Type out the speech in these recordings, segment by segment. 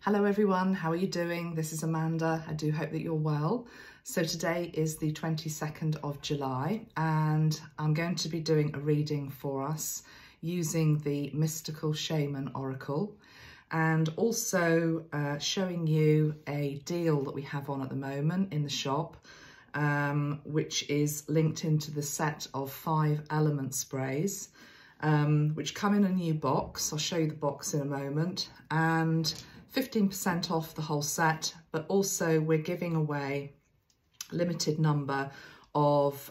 Hello everyone, how are you doing? This is Amanda. I do hope that you're well. So today is the 22nd of July and I'm going to be doing a reading for us using the Mystical Shaman Oracle and also showing you a deal that we have on at the moment in the shop, which is linked into the set of 5 element sprays, which come in a new box. I'll show you the box in a moment, and 15% off the whole set, but also we're giving away a limited number of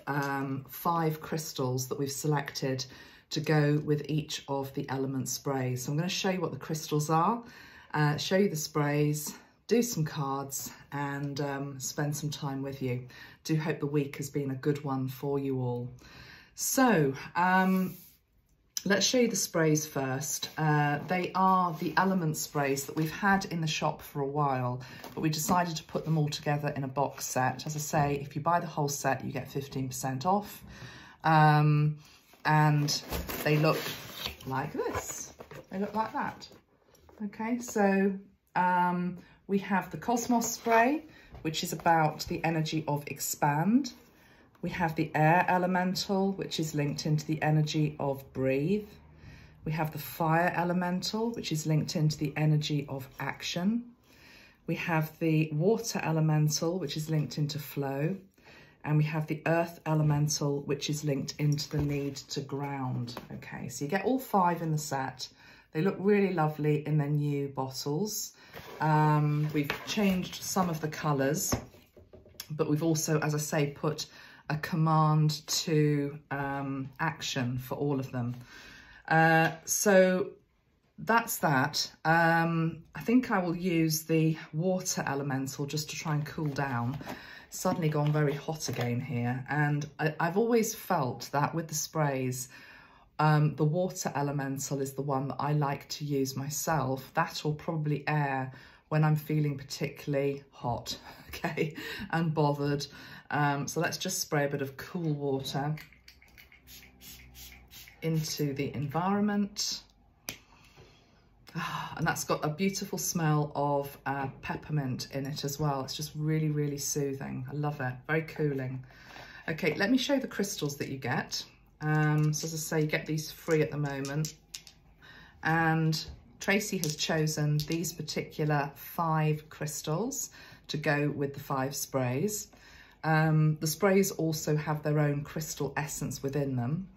5 crystals that we've selected to go with each of the element sprays. So I'm going to show you what the crystals are, show you the sprays, do some cards and spend some time with you. Do hope the week has been a good one for you all. So let's show you the sprays first. They are the element sprays that we've had in the shop for a while, but we decided to put them all together in a box set. As I say, if you buy the whole set, you get 15% off. And they look like this. They look like that. Okay, so we have the Cosmos spray, which is about the energy of expand. We have the air elemental, which is linked into the energy of breathe. We have the fire elemental, which is linked into the energy of action. We have the water elemental, which is linked into flow. And we have the earth elemental, which is linked into the need to ground. Okay, so you get all 5 in the set. They look really lovely in their new bottles. We've changed some of the colours, but we've also, as I say, put a command to action for all of them. So that's that. I think I will use the water elemental just to try and cool down. It's suddenly gone very hot again here, and I've always felt that with the sprays, the water elemental is the one that I like to use myself. That or probably air when I'm feeling particularly hot, okay, and bothered. So let's just spray a bit of cool water into the environment. And that's got a beautiful smell of peppermint in it as well. It's just really, really soothing. I love it, very cooling. Okay, let me show you the crystals that you get. So as I say, you get these free at the moment. And Tracy has chosen these particular 5 crystals to go with the 5 sprays. The sprays also have their own crystal essence within them,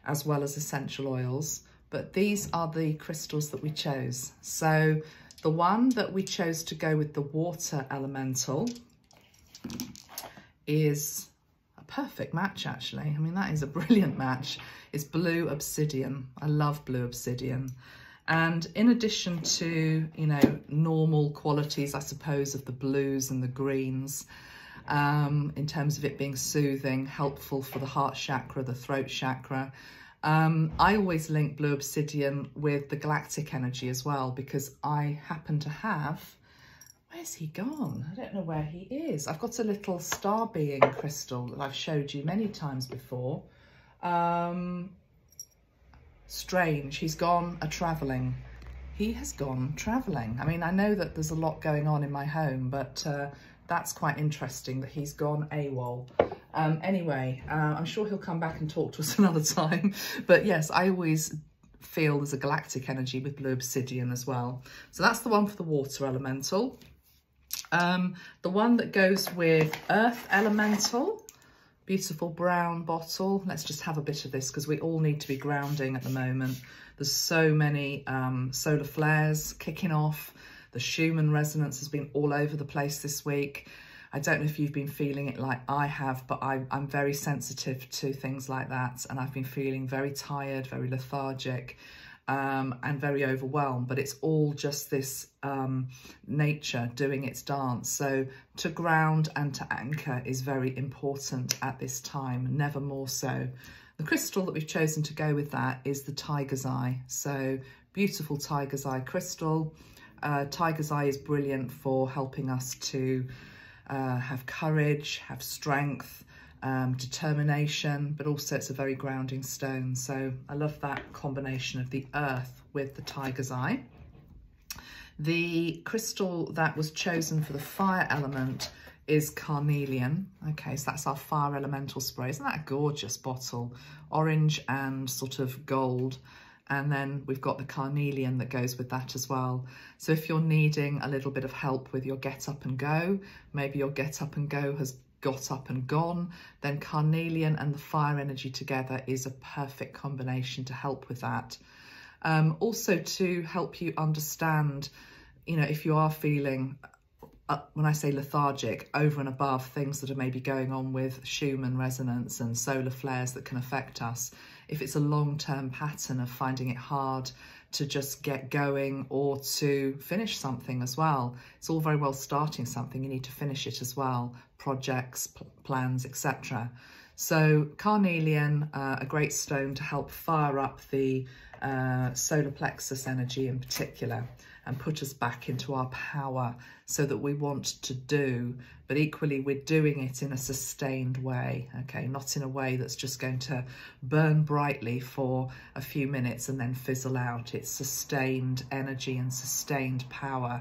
as well as essential oils. But these are the crystals that we chose. So the one that we chose to go with the water elemental is a perfect match, actually. I mean, that is a brilliant match. It's blue obsidian. I love blue obsidian. And in addition to, you know, normal qualities, I suppose, of the blues and the greens, in terms of it being soothing, helpful for the heart chakra, the throat chakra, I always link blue obsidian with the galactic energy as well, because I happen to have, where's he gone? I don't know where he is. I've got a little star being crystal that I've showed you many times before. Strange, he's gone a-travelling. He has gone travelling. I mean, I know that there's a lot going on in my home, but that's quite interesting that he's gone AWOL. Anyway, I'm sure he'll come back and talk to us another time. But yes, I always feel there's a galactic energy with blue obsidian as well. So that's the one for the water elemental. The one that goes with earth elemental, beautiful brown bottle. Let's just have a bit of this because we all need to be grounding at the moment. There's so many solar flares kicking off. The Schumann resonance has been all over the place this week. I don't know if you've been feeling it like I have, but I'm very sensitive to things like that. And I've been feeling very tired, very lethargic, and very overwhelmed. But it's all just this nature doing its dance. So to ground and to anchor is very important at this time, never more so. The crystal that we've chosen to go with that is the Tiger's Eye. So beautiful Tiger's Eye crystal. Tiger's Eye is brilliant for helping us to have courage, have strength, determination, but also it's a very grounding stone. So I love that combination of the earth with the Tiger's Eye. The crystal that was chosen for the fire element is Carnelian. Okay, so that's our fire elemental spray. Isn't that a gorgeous bottle? Orange and sort of gold. And then we've got the Carnelian that goes with that as well. So if you're needing a little bit of help with your get up and go, maybe your get up and go has got up and gone, then Carnelian and the fire energy together is a perfect combination to help with that. Also to help you understand, you know, if you are feeling, when I say lethargic, over and above things that are maybe going on with Schumann resonance and solar flares that can affect us, if it's a long-term pattern of finding it hard to just get going or to finish something as well. It's all very well starting something, you need to finish it as well, projects, plans, etc. So Carnelian, a great stone to help fire up the solar plexus energy in particular and put us back into our power so that we want to do, but equally we're doing it in a sustained way, okay, not in a way that's just going to burn brightly for a few minutes and then fizzle out. It's sustained energy and sustained power.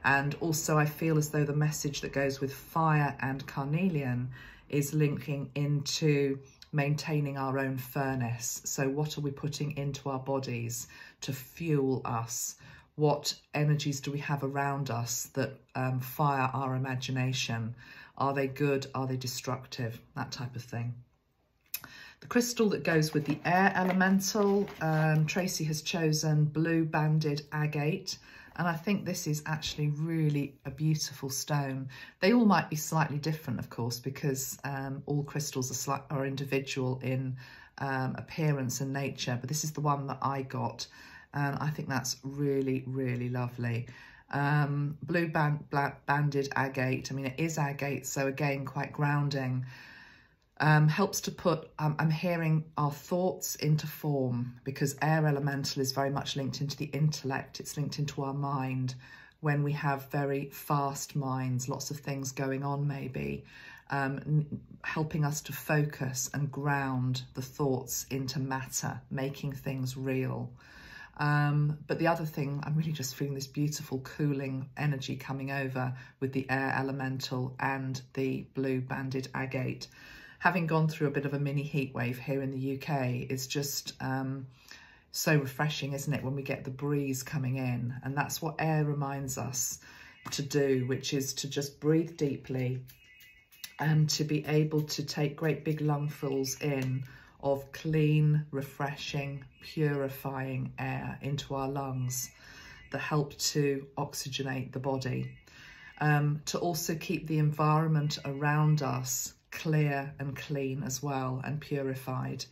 And also I feel as though the message that goes with fire and Carnelian is linking into maintaining our own furnace. So what are we putting into our bodies to fuel us? What energies do we have around us that fire our imagination? Are they good? Are they destructive? That type of thing. The crystal that goes with the air elemental, Tracy has chosen blue banded agate. And I think this is actually really a beautiful stone. They all might be slightly different, of course, because all crystals are individual in appearance and nature. But this is the one that I got. And I think that's really, really lovely. Blue banded agate. I mean, it is agate, so again, quite grounding. Helps to put, I'm hearing our thoughts into form, because air elemental is very much linked into the intellect. It's linked into our mind. When we have very fast minds, lots of things going on maybe, helping us to focus and ground the thoughts into matter, making things real. But the other thing, I'm really just feeling this beautiful cooling energy coming over with the air elemental and the blue banded agate. Having gone through a bit of a mini heat wave here in the UK, it's just so refreshing, isn't it, when we get the breeze coming in? And that's what air reminds us to do, which is to just breathe deeply and to be able to take great big lungfuls in of clean, refreshing, purifying air into our lungs that help to oxygenate the body. To also keep the environment around us clear and clean as well, and purified,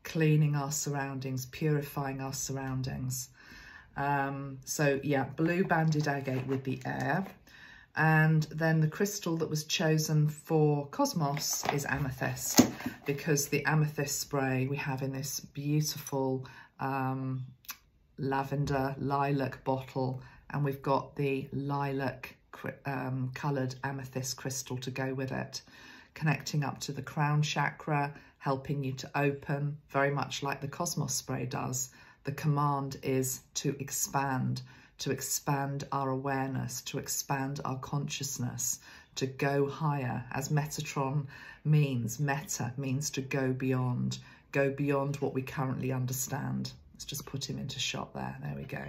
cleaning our surroundings, purifying our surroundings. So yeah, blue banded agate with the air. And then the crystal that was chosen for Cosmos is amethyst, because the amethyst spray we have in this beautiful lavender lilac bottle, and we've got the lilac coloured amethyst crystal to go with it, connecting up to the crown chakra, helping you to open, very much like the Cosmos spray does. The command is to expand our awareness, to expand our consciousness, to go higher, as Metatron means. Meta means to go beyond what we currently understand. Let's just put him into shot there. There we go.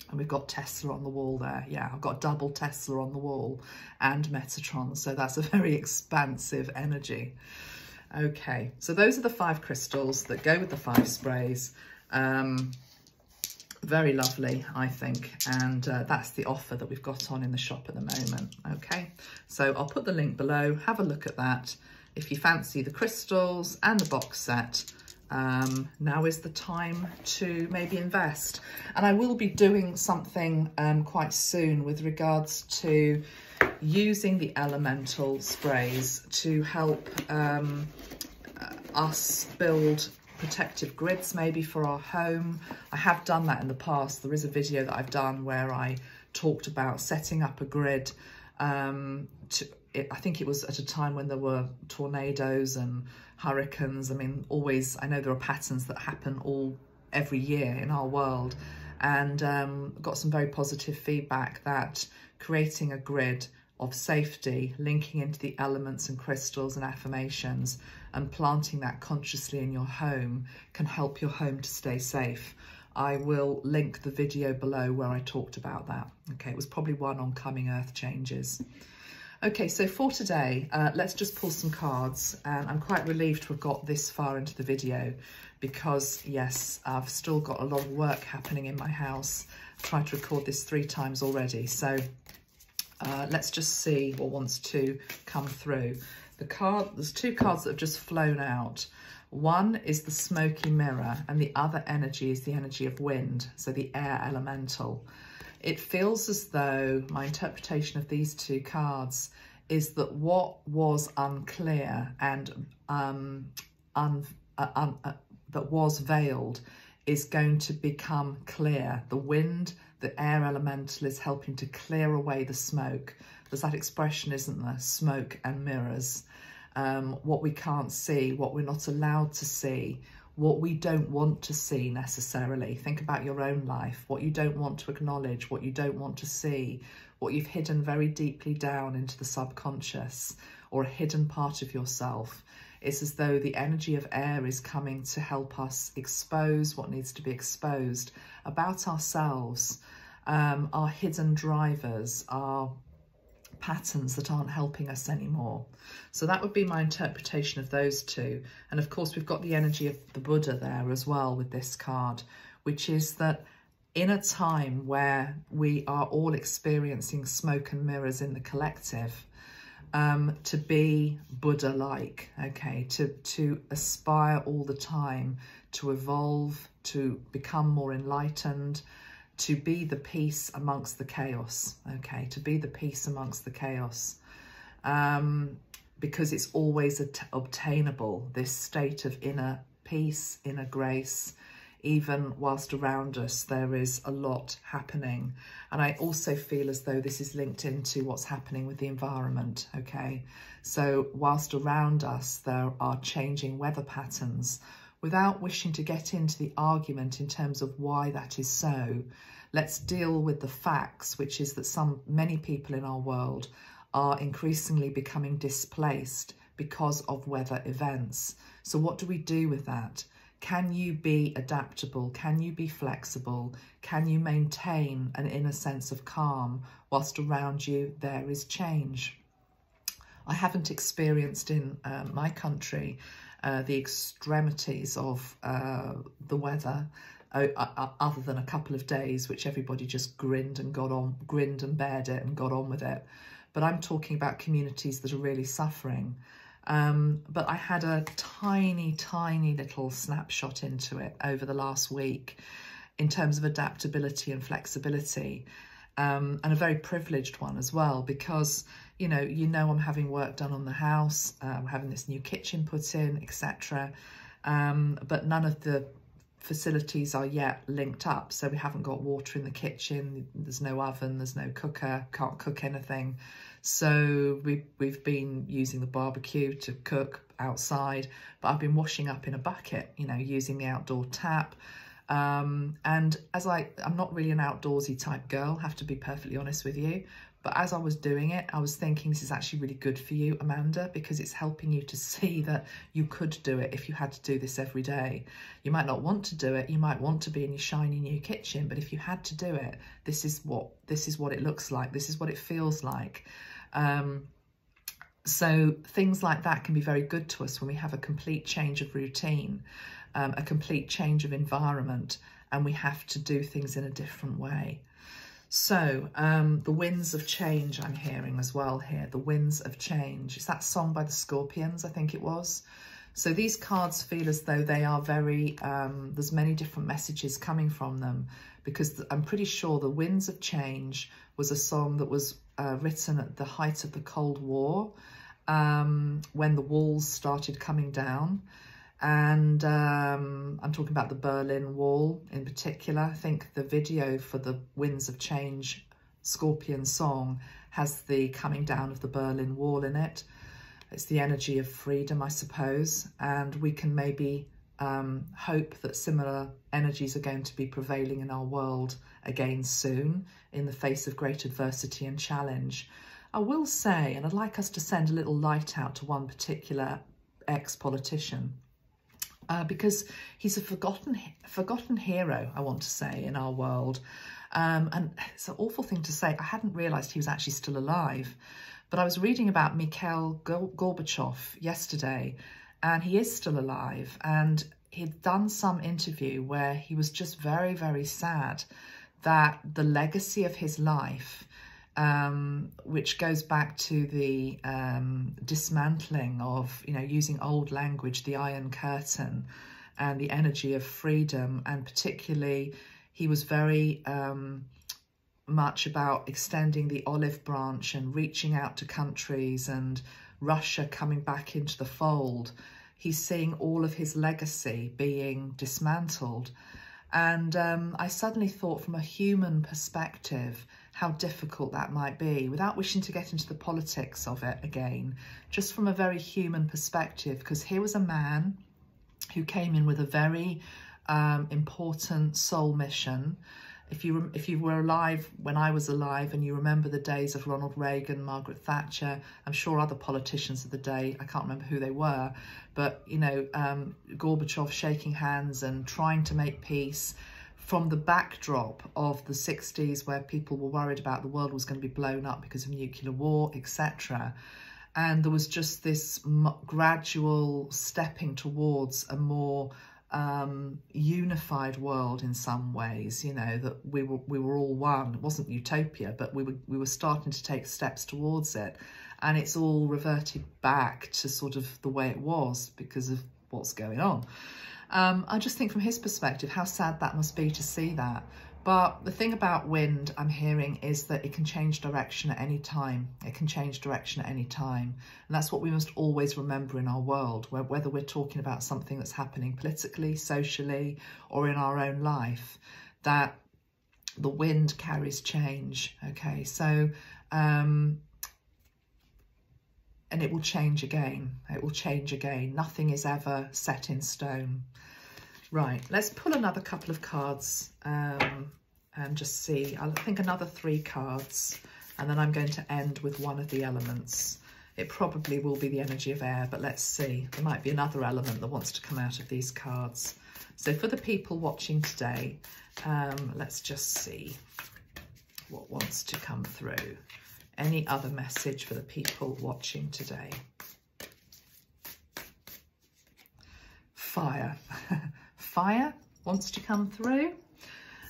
And we've got Tesla on the wall there. Yeah, I've got double Tesla on the wall and Metatron. So that's a very expansive energy. Okay, so those are the 5 crystals that go with the 5 sprays. Very lovely, I think. And that's the offer that we've got on in the shop at the moment. Okay, so I'll put the link below. Have a look at that. If you fancy the crystals and the box set, now is the time to maybe invest. And I will be doing something quite soon with regards to using the elemental sprays to help us build protective grids maybe for our home. I have done that in the past. There is a video that I've done where I talked about setting up a grid. I think it was at a time when there were tornadoes and hurricanes. I mean, always, I know there are patterns that happen every year in our world. and got some very positive feedback that creating a grid of safety, linking into the elements and crystals and affirmations and planting that consciously in your home can help your home to stay safe. I will link the video below where I talked about that. Okay, it was probably one on coming earth changes. Okay, so for today, let's just pull some cards, and I'm quite relieved to have got this far into the video because, yes, I've still got a lot of work happening in my house. I've tried to record this 3 times already, so let's just see what wants to come through. There's 2 cards that have just flown out. One is the smoky mirror, and the other energy is the energy of wind, so the air elemental. It feels as though my interpretation of these 2 cards is that what was unclear and that was veiled is going to become clear. The wind, the air elemental, is helping to clear away the smoke. There's that expression, isn't there? Smoke and mirrors. What we can't see, what we're not allowed to see, what we don't want to see necessarily. Think about your own life, what you don't want to acknowledge, what you don't want to see, what you've hidden very deeply down into the subconscious or a hidden part of yourself. It's as though the energy of air is coming to help us expose what needs to be exposed about ourselves, our hidden drivers, our patterns that aren't helping us anymore. So that would be my interpretation of those 2. And of course, we've got the energy of the Buddha there as well with this card, which is that in a time where we are all experiencing smoke and mirrors in the collective, to be Buddha-like, okay, to aspire all the time, to evolve, to become more enlightened, to be the peace amongst the chaos, okay, to be the peace amongst the chaos, because it's always obtainable, this state of inner peace, inner grace, even whilst around us there is a lot happening. And I also feel as though this is linked into what's happening with the environment, okay? So whilst around us there are changing weather patterns, without wishing to get into the argument in terms of why that is so, let's deal with the facts, which is that many people in our world are increasingly becoming displaced because of weather events. So what do we do with that? Can you be adaptable? Can you be flexible? Can you maintain an inner sense of calm whilst around you there is change? I haven't experienced in my country the extremities of the weather, other than a couple of days, which everybody just grinned and bared it and got on with it. But I'm talking about communities that are really suffering. But I had a tiny little snapshot into it over the last week in terms of adaptability and flexibility, and a very privileged one as well, because you know I'm having work done on the house, I'm having this new kitchen put in, etc. But none of the facilities are yet linked up, so we haven't got water in the kitchen, there's no oven, there's no cooker, can't cook anything. So we've been using the barbecue to cook outside, but I've been washing up in a bucket, using the outdoor tap. And as I'm not really an outdoorsy type girl, have to be perfectly honest with you. But as I was doing it, I was thinking this is actually really good for you, Amanda, because it's helping you to see that you could do it if you had to do this every day. You might not want to do it. You might want to be in your shiny new kitchen, but if you had to do it, this is what it looks like. This is what it feels like. So things like that can be very good to us when we have a complete change of routine, a complete change of environment, and we have to do things in a different way. So the winds of change I'm hearing as well here, the winds of change. It's that song by the Scorpions, I think it was. So these cards feel as though they are very, there's many different messages coming from them, because I'm pretty sure the winds of change was a song that was written at the height of the Cold War, when the walls started coming down. And I'm talking about the Berlin Wall in particular. I think the video for the Winds of Change Scorpion song has the coming down of the Berlin Wall in it. It's the energy of freedom, I suppose. And we can maybe hope that similar energies are going to be prevailing in our world again soon in the face of great adversity and challenge. I will say, and I'd like us to send a little light out to one particular ex-politician, because he's a forgotten hero, I want to say, in our world. And it's an awful thing to say. I hadn't realised he was actually still alive. But I was reading about Mikhail Gorbachev yesterday, and he is still alive. And he'd done some interview where he was just very, very sad that the legacy of his life, which goes back to the dismantling of, using old language, the Iron Curtain, and the energy of freedom. And particularly, he was very much about extending the olive branch and reaching out to countries, and Russia coming back into the fold. He's seeing all of his legacy being dismantled. And I suddenly thought, from a human perspective, how difficult that might be, without wishing to get into the politics of it again, just from a very human perspective, because here was a man who came in with a very important soul mission. If you were alive when I was alive, and you remember the days of Ronald Reagan, Margaret Thatcher, I'm sure other politicians of the day, I can't remember who they were, but, Gorbachev shaking hands and trying to make peace from the backdrop of the 60s, where people were worried about the world was going to be blown up because of nuclear war, etc. And there was just this gradual stepping towards a more unified world in some ways, that we were all one. It wasn't utopia, but we were starting to take steps towards it, and it's all reverted back to sort of the way it was because of what's going on. I just think from his perspective how sad that must be to see that. But the thing about wind, I'm hearing, is that it can change direction at any time. It can change direction at any time. And that's what we must always remember in our world, whether we're talking about something that's happening politically, socially, or in our own life, that the wind carries change. Okay, so, and it will change again. It will change again. Nothing is ever set in stone. Right, let's pull another couple of cards and just see. I think another 3 cards, and then I'm going to end with one of the elements. It probably will be the energy of air, but let's see. There might be another element that wants to come out of these cards. So for the people watching today, let's just see what wants to come through. Any other message for the people watching today? Fire. Fire wants to come through,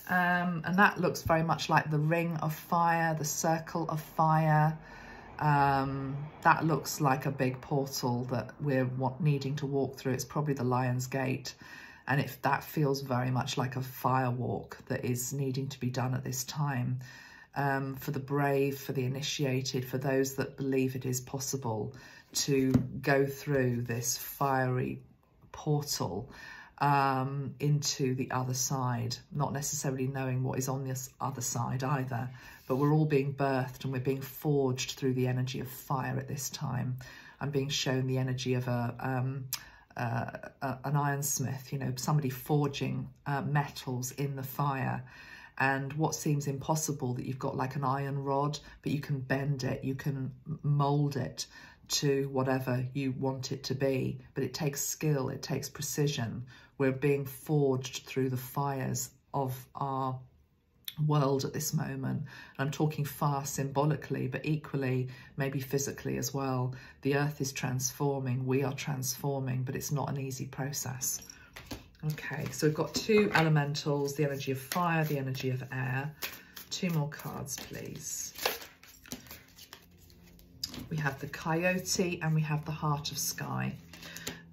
and that looks very much like the ring of fire, the circle of fire. That looks like a big portal that we're needing to walk through. It's probably the Lion's Gate, and that feels very much like a fire walk that is needing to be done at this time, for the brave, for the initiated, for those that believe it is possible to go through this fiery portal into the other side, not necessarily knowing what is on this other side either, but we're all being birthed and we're being forged through the energy of fire at this time. I'm being shown the energy of an ironsmith, somebody forging metals in the fire, and what seems impossible, that you've got like an iron rod, but you can bend it, you can mold it to whatever you want it to be, but it takes skill, it takes precision. We're being forged through the fires of our world at this moment. I'm talking fire symbolically, but equally maybe physically as well. The earth is transforming, we are transforming, but it's not an easy process. Okay, so we've got 2 elementals, the energy of fire, the energy of air. 2 more cards, please. We have the Coyote and we have the Heart of Sky.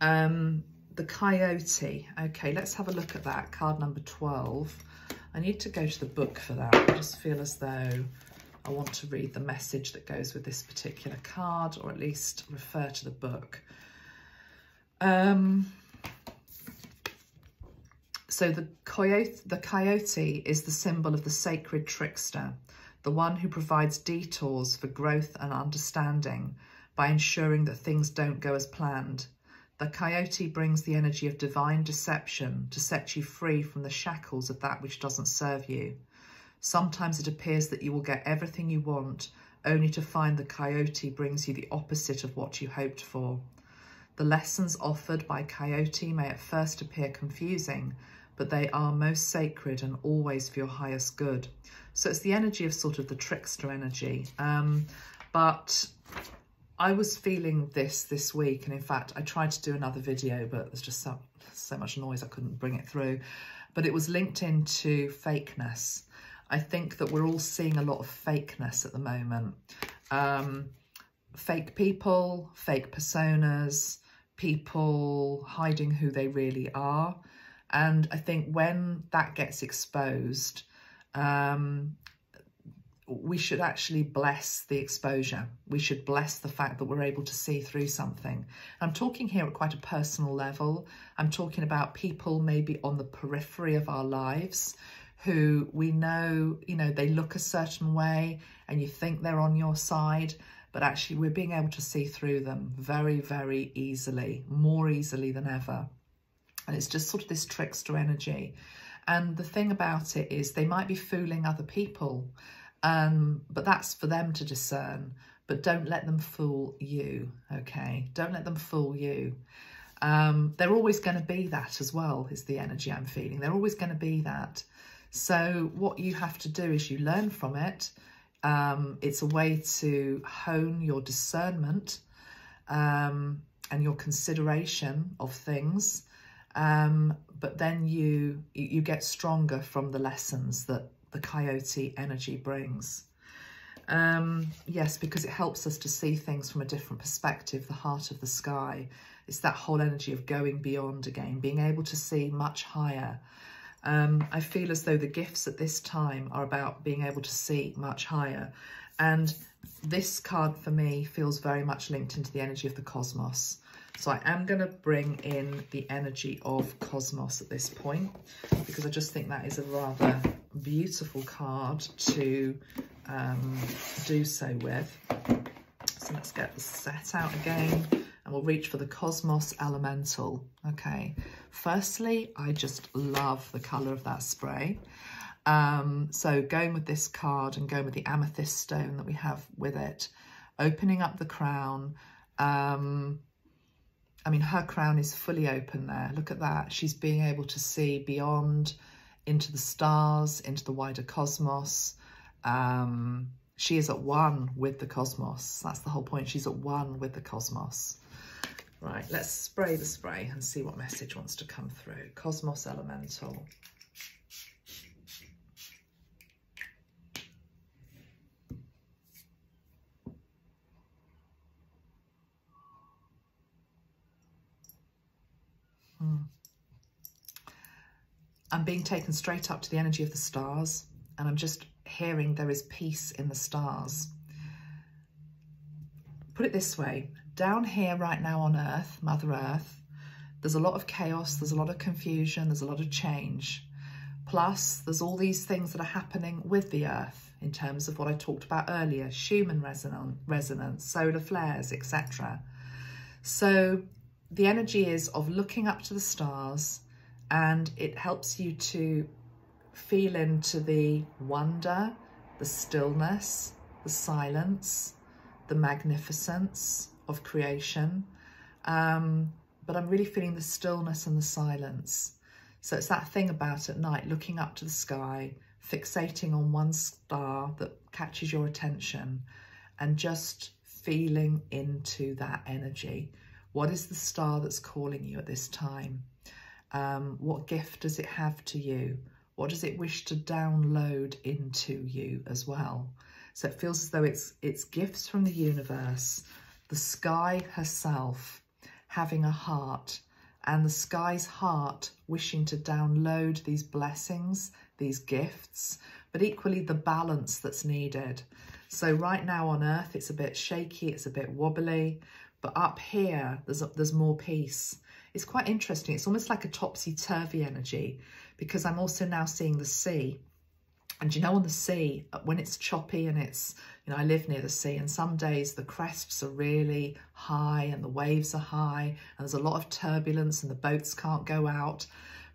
The Coyote, okay, let's have a look at that, card number 12. I need to go to the book for that. I just feel as though I want to read the message that goes with this particular card, or at least refer to the book. So the coyote is the symbol of the sacred trickster, the one who provides detours for growth and understanding by ensuring that things don't go as planned. The Coyote brings the energy of divine deception to set you free from the shackles of that which doesn't serve you. Sometimes it appears that you will get everything you want, only to find the Coyote brings you the opposite of what you hoped for. The lessons offered by Coyote may at first appear confusing, but they are most sacred and always for your highest good. So it's the energy of sort of the trickster energy. But I was feeling this week, and in fact, I tried to do another video, but there's just so much noise I couldn't bring it through. But it was linked into fakeness. I think that we're all seeing a lot of fakeness at the moment. Fake people, fake personas, people hiding who they really are. And I think when that gets exposed, we should actually bless the exposure. We should bless the fact that we're able to see through something. I'm talking here at quite a personal level. I'm talking about people maybe on the periphery of our lives who we know, you know, they look a certain way and you think they're on your side, but actually we're being able to see through them very, very easily, more easily than ever. And it's just sort of this trickster energy. And the thing about it is they might be fooling other people, but that's for them to discern. But don't let them fool you, okay? Don't let them fool you. They're always going to be that as well, is the energy I'm feeling. They're always going to be that. So what you have to do is you learn from it. It's a way to hone your discernment and your consideration of things. But then you get stronger from the lessons that the Coyote energy brings. Yes, because it helps us to see things from a different perspective, the heart of the sky. It's that whole energy of going beyond again, being able to see much higher. I feel as though the gifts at this time are about being able to see much higher. And this card for me feels very much linked into the energy of the cosmos. So I am going to bring in the energy of cosmos at this point, because I just think that is a rather beautiful card to do so with. So let's get the set out again. And we'll reach for the Cosmos Elemental, okay? Firstly, I just love the colour of that spray. So going with this card and going with the amethyst stone that we have with it, opening up the crown. I mean, her crown is fully open there. Look at that. She's being able to see beyond, into the stars, into the wider cosmos. She is at one with the cosmos. That's the whole point. She's at one with the cosmos. Right, let's spray the spray and see what message wants to come through. Cosmos Elemental. I'm being taken straight up to the energy of the stars, and I'm just hearing there is peace in the stars. Put it this way. Down here right now on Earth, Mother Earth, there's a lot of chaos, there's a lot of confusion, there's a lot of change. Plus, there's all these things that are happening with the Earth in terms of what I talked about earlier, Schumann resonance, solar flares, etc. So the energy is of looking up to the stars, and it helps you to feel into the wonder, the stillness, the silence, the magnificence of creation, but I'm really feeling the stillness and the silence. So it's that thing about at night, looking up to the sky, fixating on one star that catches your attention and just feeling into that energy. What is the star that's calling you at this time? What gift does it have to you? What does it wish to download into you as well? So it feels as though it's gifts from the universe, the sky herself having a heart, and the sky's heart wishing to download these blessings, these gifts, but equally the balance that's needed. So right now on Earth, it's a bit shaky, it's a bit wobbly, but up here, there's more peace. It's quite interesting. It's almost like a topsy-turvy energy, because I'm also now seeing the sea. And you know, on the sea, when it's choppy and it's, you know, I live near the sea, and some days the crests are really high and the waves are high and there's a lot of turbulence and the boats can't go out.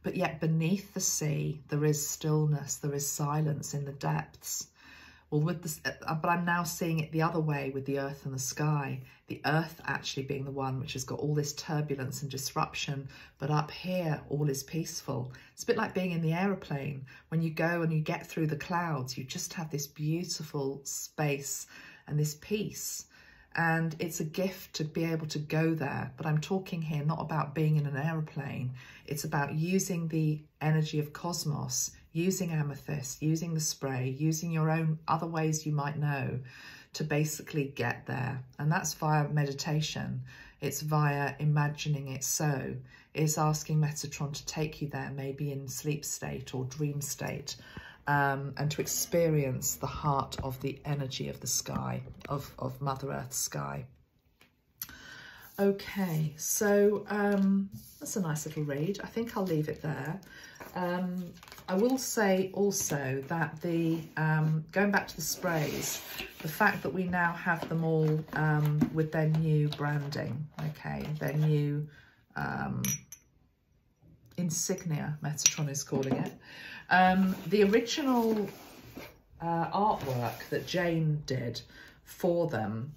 But yet beneath the sea, there is stillness, there is silence in the depths. Well, with this, but I'm now seeing it the other way with the earth and the sky. The earth actually being the one which has got all this turbulence and disruption, but up here all is peaceful. It's a bit like being in the aeroplane. When you go and you get through the clouds, you just have this beautiful space and this peace. And it's a gift to be able to go there. But I'm talking here not about being in an aeroplane. It's about using the energy of cosmos, using amethyst, using the spray, using your own other ways you might know to basically get there. And that's via meditation. It's via imagining it so. It's asking Metatron to take you there, maybe in sleep state or dream state, and to experience the heart of the energy of the sky, of Mother Earth's sky. Okay, so that's a nice little read. I think I'll leave it there. I will say also that the going back to the sprays, the fact that we now have them all with their new branding, okay, their new insignia, Metatron is calling it. The original artwork that Jane did for them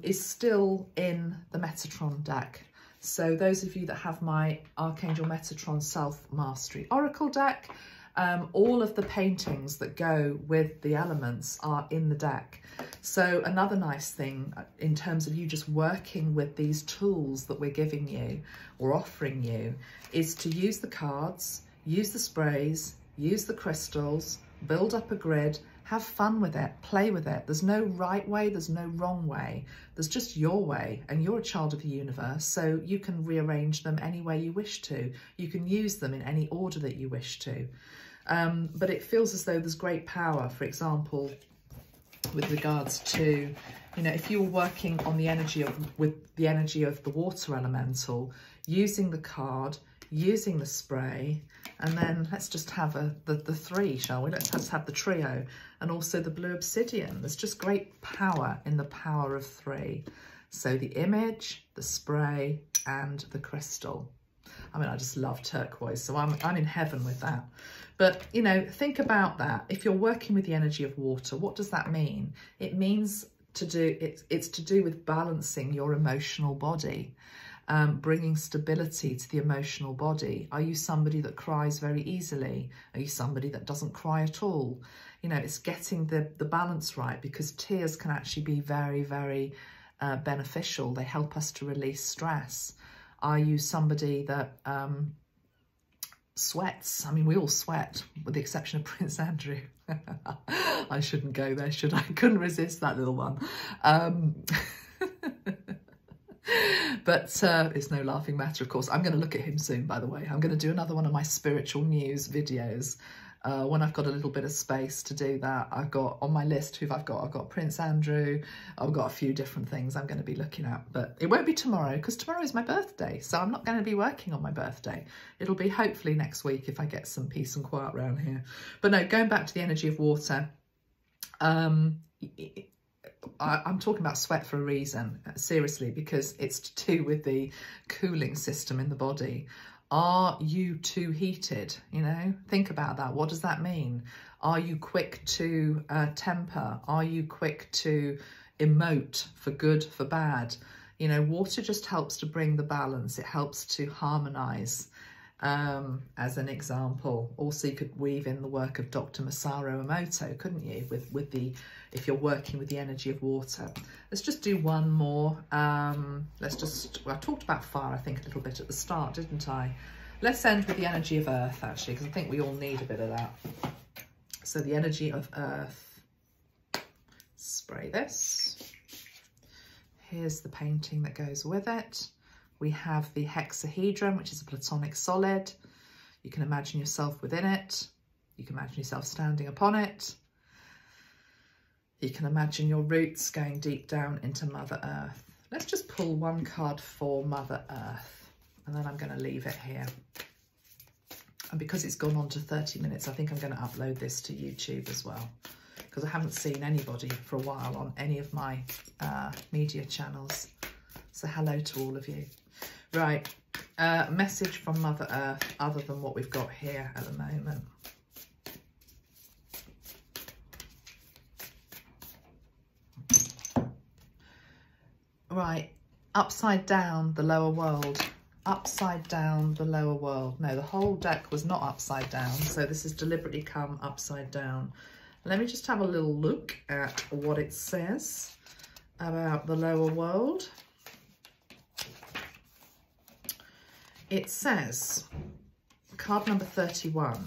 is still in the Metatron deck. So those of you that have my Archangel Metatron Self-Mastery Oracle deck, all of the paintings that go with the elements are in the deck. So another nice thing in terms of you just working with these tools that we're giving you or offering you is to use the cards, use the sprays, use the crystals, build up a grid, have fun with it, play with it. There's no right way, there's no wrong way. There's just your way, and you're a child of the universe, so you can rearrange them any way you wish to. You can use them in any order that you wish to. But it feels as though there's great power, for example, with regards to, you know, if you're working on the energy of, with the energy of the water elemental, using the card, using the spray, and then let's just have the three, shall we? Let's have the trio, and also the blue obsidian. There's just great power in the power of three. So the image, the spray, and the crystal. I mean, I just love turquoise, so I'm in heaven with that. But, you know, think about that. If you're working with the energy of water, what does that mean? It means it's to do with balancing your emotional body. Bringing stability to the emotional body. Are you somebody that cries very easily? Are you somebody that doesn't cry at all? You know, it's getting the balance right, because tears can actually be very, very beneficial. They help us to release stress. Are you somebody that sweats? I mean, we all sweat, with the exception of Prince Andrew. I shouldn't go there, should I? Couldn't resist that little one. But it's no laughing matter, of course. I'm going to look at him soon, by the way. I'm going to do another one of my spiritual news videos. When I've got a little bit of space to do that, I've got on my list who I've got Prince Andrew. I've got a few different things I'm going to be looking at, but it won't be tomorrow because tomorrow is my birthday. So I'm not going to be working on my birthday. It'll be hopefully next week if I get some peace and quiet around here. But no, going back to the energy of water, I'm talking about sweat for a reason, seriously, because it's to do with the cooling system in the body. Are you too heated? You know, think about that. What does that mean? Are you quick to temper? Are you quick to emote for good, for bad? You know, water just helps to bring the balance. It helps to harmonize. As an example, also you could weave in the work of Dr. Masaru Emoto, couldn't you, with the, if you're working with the energy of water. Let's just do one more. Well, I talked about fire, I think, a little bit at the start, didn't I? Let's end with the energy of earth, actually, because I think we all need a bit of that. So the energy of earth. Spray this. Here's the painting that goes with it. We have the hexahedron, which is a platonic solid. You can imagine yourself within it. You can imagine yourself standing upon it. You can imagine your roots going deep down into Mother Earth. Let's just pull one card for Mother Earth, and then I'm going to leave it here. And because it's gone on to 30 minutes, I think I'm going to upload this to YouTube as well, because I haven't seen anybody for a while on any of my media channels. So hello to all of you. Right, message from Mother Earth other than what we've got here at the moment. Right, upside down, the lower world. Upside down, the lower world. No, the whole deck was not upside down, so this has deliberately come upside down. Let me just have a little look at what it says about the lower world. It says, card number 31,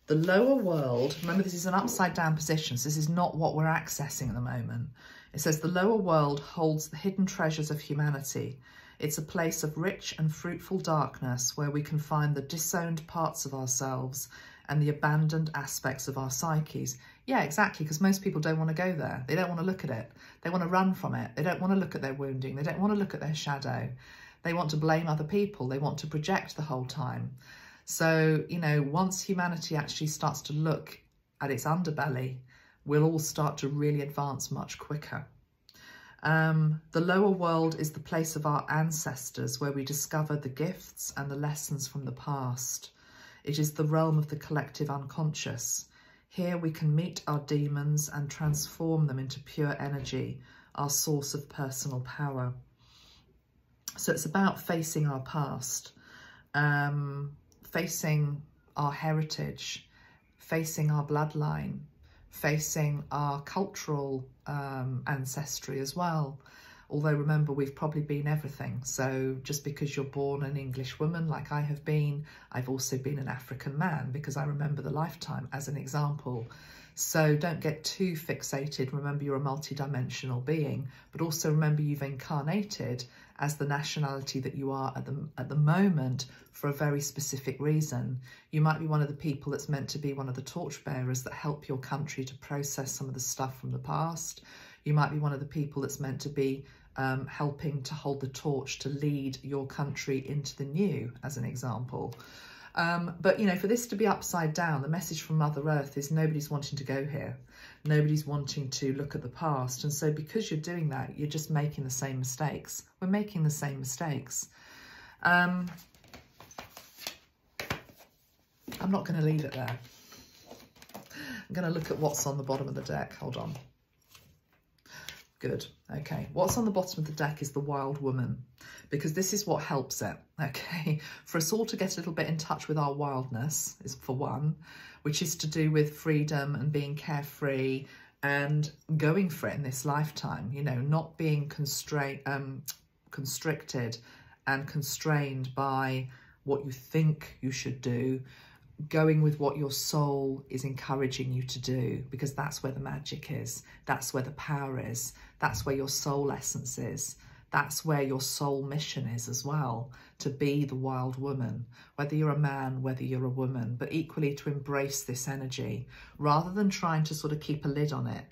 the lower world, remember this is an upside down position, so this is not what we're accessing at the moment. It says the lower world holds the hidden treasures of humanity. It's a place of rich and fruitful darkness where we can find the disowned parts of ourselves and the abandoned aspects of our psyches. Yeah, exactly, because most people don't want to go there. They don't want to look at it. They want to run from it. They don't want to look at their wounding. They don't want to look at their shadow. They want to blame other people. They want to project the whole time. So, you know, once humanity actually starts to look at its underbelly, we'll all start to really advance much quicker. The lower world is the place of our ancestors where we discover the gifts and the lessons from the past. It is the realm of the collective unconscious. Here we can meet our demons and transform them into pure energy, our source of personal power. So it's about facing our past, facing our heritage, facing our bloodline, facing our cultural ancestry as well. Although remember, we've probably been everything. So just because you're born an English woman like I have been, I've also been an African man, because I remember the lifetime as an example. So don't get too fixated. Remember, you're a multidimensional being, but also remember you've incarnated as the nationality that you are at the moment for a very specific reason. You might be one of the people that's meant to be one of the torchbearers that help your country to process some of the stuff from the past. You might be one of the people that's meant to be helping to hold the torch to lead your country into the new, as an example. But, you know, for this to be upside down, the message from Mother Earth is nobody's wanting to go here. Nobody's wanting to look at the past. And so because you're doing that, you're just making the same mistakes. We're making the same mistakes. I'm not going to leave it there. I'm going to look at what's on the bottom of the deck. Hold on. Good. Okay. What's on the bottom of the deck is the Wild Woman, because this is what helps it. Okay. For us all to get a little bit in touch with our wildness is for one, which is to do with freedom and being carefree and going for it in this lifetime, you know, not being constricted and constrained by what you think you should do, going with what your soul is encouraging you to do, because that's where the magic is. That's where the power is. That's where your soul essence is. That's where your soul mission is as well, to be the wild woman, whether you're a man, whether you're a woman, but equally to embrace this energy rather than trying to sort of keep a lid on it,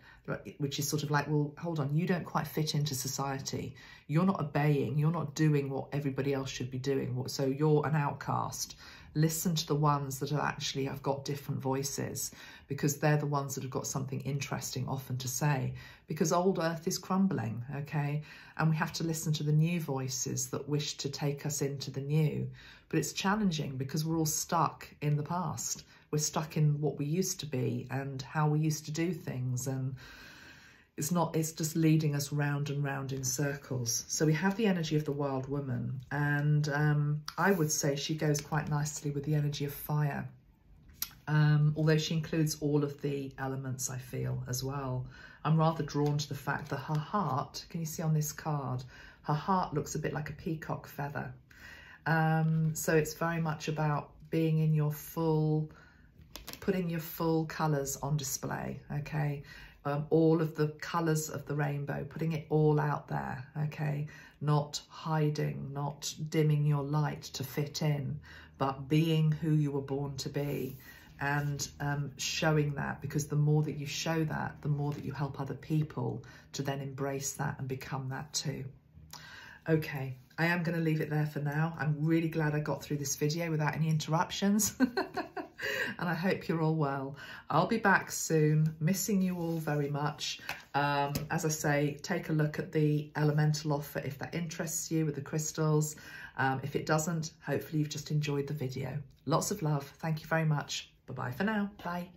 which is sort of like, well, hold on, you don't quite fit into society. You're not obeying, you're not doing what everybody else should be doing. So you're an outcast. Listen to the ones that actually have got different voices, because they're the ones that have got something interesting often to say, because old earth is crumbling, okay? And we have to listen to the new voices that wish to take us into the new. But it's challenging because we're all stuck in the past. We're stuck in what we used to be and how we used to do things, and it's just leading us round and round in circles. So we have the energy of the Wild Woman, and I would say she goes quite nicely with the energy of fire, although she includes all of the elements, I feel, as well. I'm rather drawn to the fact that her heart, can you see on this card, her heart looks a bit like a peacock feather. So it's very much about being in your full, putting your full colours on display, okay? All of the colours of the rainbow, putting it all out there, okay? Not hiding, not dimming your light to fit in, but being who you were born to be, and showing that, because the more that you show that, the more that you help other people to then embrace that and become that too. Okay, I am going to leave it there for now. I'm really glad I got through this video without any interruptions. And I hope you're all well. I'll be back soon, missing you all very much. As I say, take a look at the elemental offer if that interests you with the crystals. If it doesn't, hopefully you've just enjoyed the video. Lots of love. Thank you very much. Bye-bye for now. Bye.